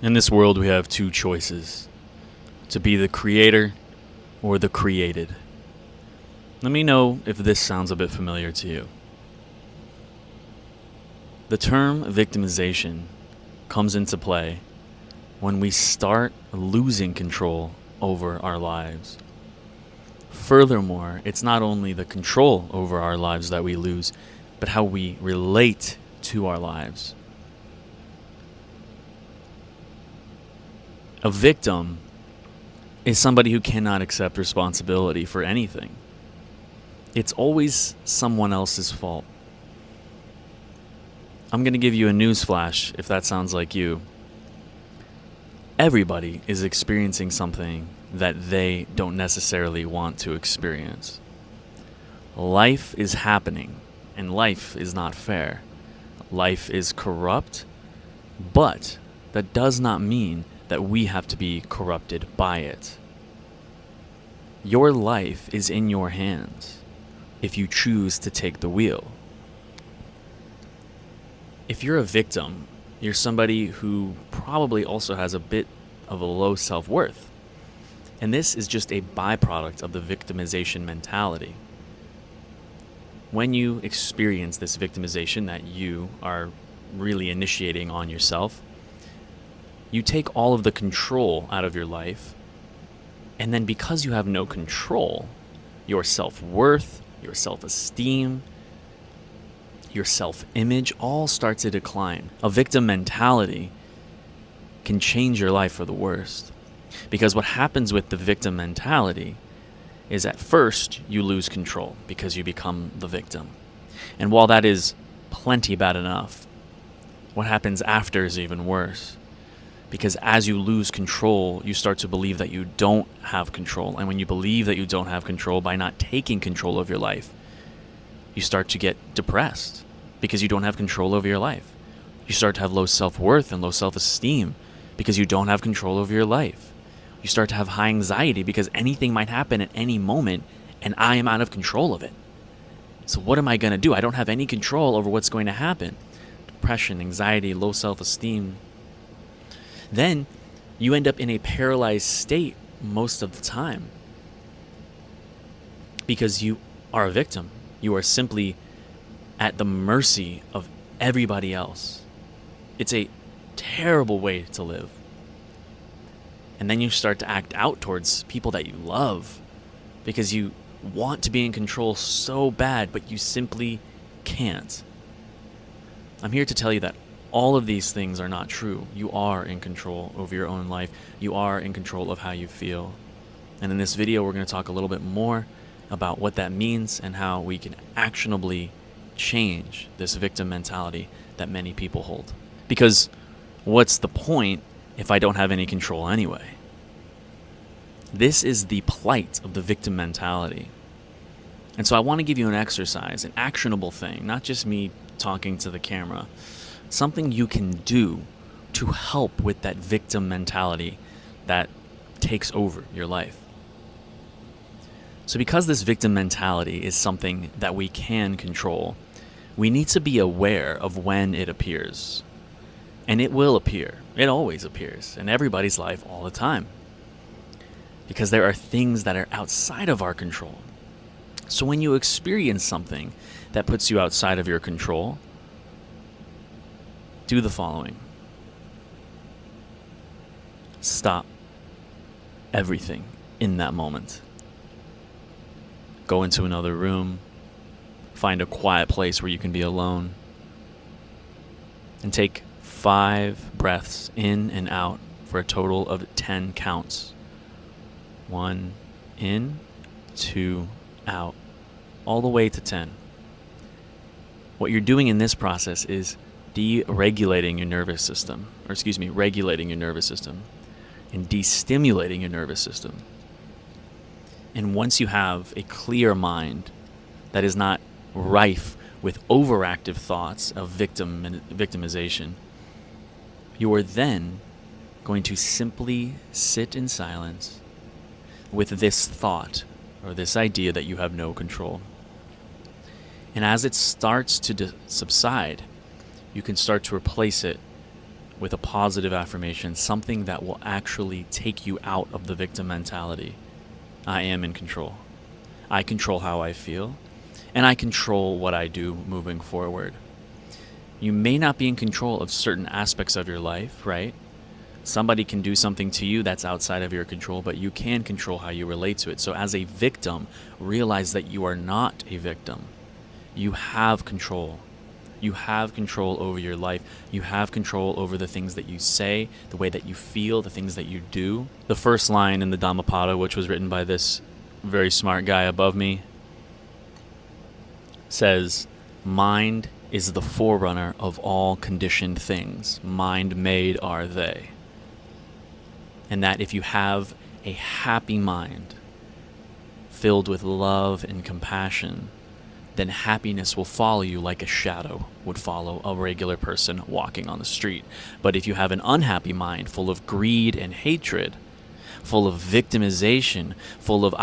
In this world, we have two choices: to be the creator or the created. Let me know if this sounds a bit familiar to you. The term victimization comes into play when we start losing control over our lives. Furthermore, it's not only the control over our lives that we lose, but how we relate to our lives. A victim is somebody who cannot accept responsibility for anything. It's always someone else's fault. I'm going to give you a news flash if that sounds like you. Everybody is experiencing something that they don't necessarily want to experience. Life is happening, and life is not fair. Life is corrupt, but that does not mean that we have to be corrupted by it. Your life is in your hands if you choose to take the wheel. If you're a victim, you're somebody who probably also has a bit of a low self-worth. And this is just a byproduct of the victimization mentality. When you experience this victimization that you are really initiating on yourself, you take all of the control out of your life, and then because you have no control, your self-worth, your self-esteem, your self-image all start to decline. A victim mentality can change your life for the worst. Because what happens with the victim mentality is at first you lose control because you become the victim. And while that is plenty bad enough, what happens after is even worse. Because as you lose control, you start to believe that you don't have control. And when you believe that you don't have control by not taking control of your life, you start to get depressed because you don't have control over your life. You start to have low self-worth and low self-esteem because you don't have control over your life. You start to have high anxiety because anything might happen at any moment and I am out of control of it. So what am I going to do? I don't have any control over what's going to happen. Depression, anxiety, low self-esteem. Then you end up in a paralyzed state most of the time because you are a victim. You are simply at the mercy of everybody else. It's a terrible way to live. And then you start to act out towards people that you love because you want to be in control so bad, but you simply can't. I'm here to tell you that all of these things are not true. You are in control over your own life. You are in control of how you feel. And in this video, we're going to talk a little bit more about what that means and how we can actionably change this victim mentality that many people hold. Because what's the point if I don't have any control anyway? This is the plight of the victim mentality. And so I want to give you an exercise, an actionable thing, not just me talking to the camera. Something you can do to help with that victim mentality that takes over your life. So because this victim mentality is something that we can control, we need to be aware of when it appears. And it will appear. It always appears in everybody's life all the time. Because there are things that are outside of our control. So when you experience something that puts you outside of your control, do the following. Stop everything in that moment. Go into another room. Find a quiet place where you can be alone. And take 5 breaths in and out for a total of 10 counts. 1 in, 2 out, all the way to 10. What you're doing in this process is regulating your nervous system and destimulating your nervous system. And once you have a clear mind that is not rife with overactive thoughts of victimization, you are then going to simply sit in silence with this thought or this idea that you have no control. And as it starts to subside, you can start to replace it with a positive affirmation, something that will actually take you out of the victim mentality. I am in control. I control how I feel, and I control what I do moving forward. You may not be in control of certain aspects of your life, right? Somebody can do something to you that's outside of your control, but you can control how you relate to it. So as a victim, realize that you are not a victim. You have control. You have control over your life. You have control over the things that you say, the way that you feel, the things that you do. The first line in the Dhammapada, which was written by this very smart guy above me, says, mind is the forerunner of all conditioned things. Mind made are they. And that if you have a happy mind filled with love and compassion, then happiness will follow you like a shadow would follow a regular person walking on the street. But if you have an unhappy mind full of greed and hatred, full of victimization, full of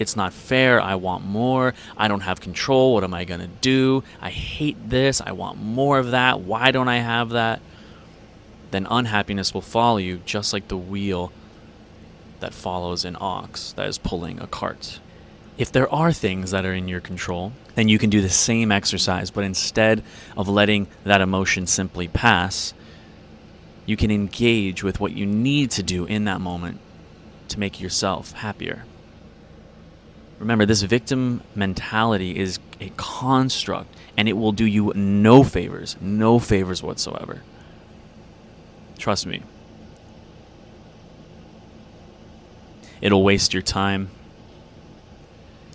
it's not fair, I want more, I don't have control, what am I going to do? I hate this, I want more of that, why don't I have that? Then unhappiness will follow you just like the wheel that follows an ox that is pulling a cart. If there are things that are in your control, then you can do the same exercise, but instead of letting that emotion simply pass, you can engage with what you need to do in that moment to make yourself happier. Remember, this victim mentality is a construct, and it will do you no favors whatsoever. Trust me. It'll waste your time.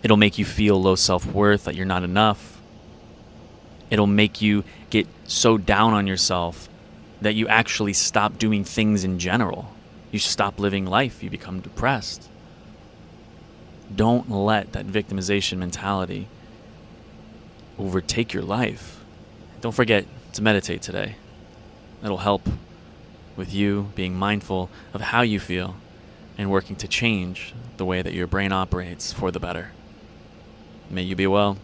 It'll make you feel low self-worth, that you're not enough. It'll make you get so down on yourself that you actually stop doing things in general. You stop living life. You become depressed. Don't let that victimization mentality overtake your life. Don't forget to meditate today. It'll help with you being mindful of how you feel and working to change the way that your brain operates for the better. May you be well.